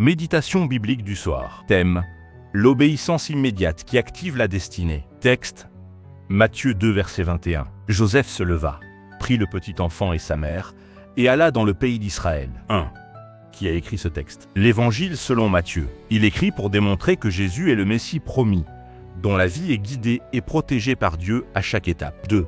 Méditation biblique du soir. Thème: l'obéissance immédiate qui active la destinée. Texte: Matthieu 2, verset 21. Joseph se leva, prit le petit enfant et sa mère, et alla dans le pays d'Israël. 1. Qui a écrit ce texte? L'Évangile selon Matthieu. Il écrit pour démontrer que Jésus est le Messie promis, dont la vie est guidée et protégée par Dieu à chaque étape. 2.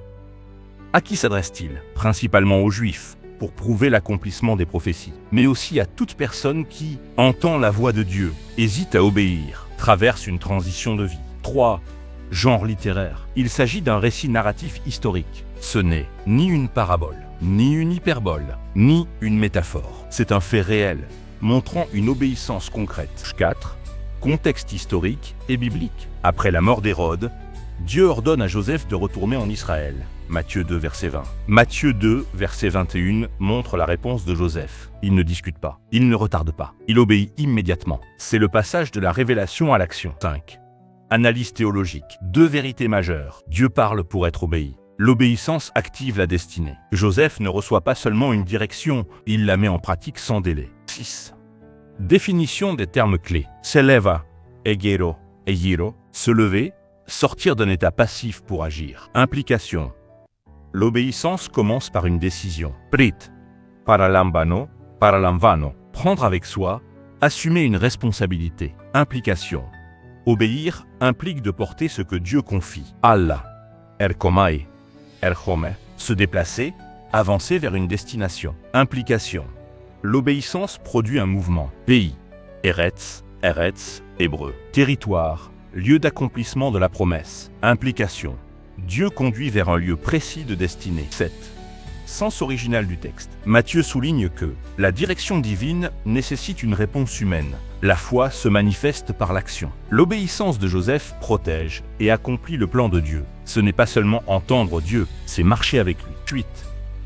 À qui s'adresse-t-il? Principalement aux Juifs, pour prouver l'accomplissement des prophéties, mais aussi à toute personne qui entend la voix de Dieu, hésite à obéir, traverse une transition de vie. 3. Genre littéraire. Il s'agit d'un récit narratif historique. Ce n'est ni une parabole, ni une hyperbole, ni une métaphore. C'est un fait réel, montrant une obéissance concrète. 4. Contexte historique et biblique. Après la mort d'Hérode, Dieu ordonne à Joseph de retourner en Israël. Matthieu 2, verset 20. Matthieu 2, verset 21 montre la réponse de Joseph. Il ne discute pas, il ne retarde pas, il obéit immédiatement. C'est le passage de la révélation à l'action. 5. Analyse théologique. 2 vérités majeures. Dieu parle pour être obéi. L'obéissance active la destinée. Joseph ne reçoit pas seulement une direction, il la met en pratique sans délai. 6. Définition des termes clés. Se leva, egero, egiro, se lever, sortir d'un état passif pour agir. Implication. L'obéissance commence par une décision. Prit, paralambano, paralamvano. Prendre avec soi, assumer une responsabilité. Implication. Obéir implique de porter ce que Dieu confie. Allah, erkomai, erhome. Se déplacer, avancer vers une destination. Implication. L'obéissance produit un mouvement. Pays, Eretz, Eretz, hébreu. Territoire, lieu d'accomplissement de la promesse. Implication. Dieu conduit vers un lieu précis de destinée. 7. Sens original du texte. Matthieu souligne que la direction divine nécessite une réponse humaine. La foi se manifeste par l'action. L'obéissance de Joseph protège et accomplit le plan de Dieu. Ce n'est pas seulement entendre Dieu, c'est marcher avec lui. 8.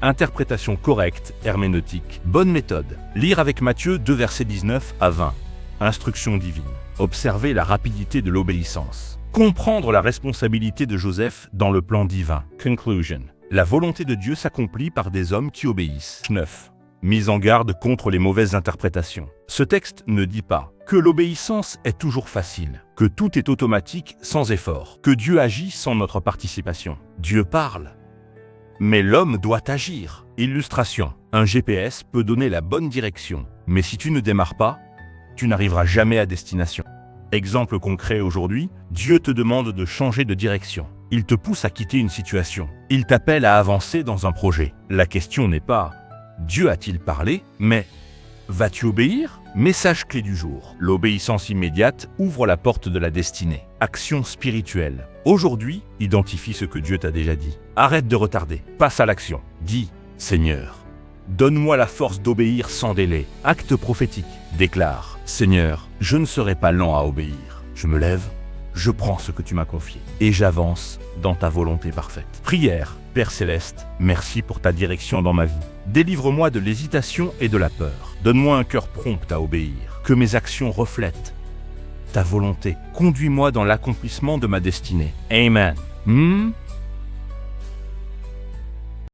Interprétation correcte, herméneutique. Bonne méthode. Lire avec Matthieu 2, versets 19 à 20. Instruction divine. Observer la rapidité de l'obéissance. Comprendre la responsabilité de Joseph dans le plan divin. Conclusion. La volonté de Dieu s'accomplit par des hommes qui obéissent. 9. Mise en garde contre les mauvaises interprétations. Ce texte ne dit pas que l'obéissance est toujours facile, que tout est automatique sans effort, que Dieu agit sans notre participation. Dieu parle, mais l'homme doit agir. Illustration. Un GPS peut donner la bonne direction, mais si tu ne démarres pas, tu n'arriveras jamais à destination. Exemple concret aujourd'hui, Dieu te demande de changer de direction. Il te pousse à quitter une situation. Il t'appelle à avancer dans un projet. La question n'est pas « Dieu a-t-il parlé ?» mais « Vas-tu obéir ?» Message clé du jour. L'obéissance immédiate ouvre la porte de la destinée. Action spirituelle. Aujourd'hui, identifie ce que Dieu t'a déjà dit. Arrête de retarder. Passe à l'action. Dis « Seigneur, donne-moi la force d'obéir sans délai. » Acte prophétique. Déclare « Seigneur, je ne serai pas lent à obéir. Je me lève, je prends ce que tu m'as confié et j'avance dans ta volonté parfaite. » Prière. Père Céleste, merci pour ta direction dans ma vie. Délivre-moi de l'hésitation et de la peur. Donne-moi un cœur prompt à obéir. Que mes actions reflètent ta volonté. Conduis-moi dans l'accomplissement de ma destinée. Amen.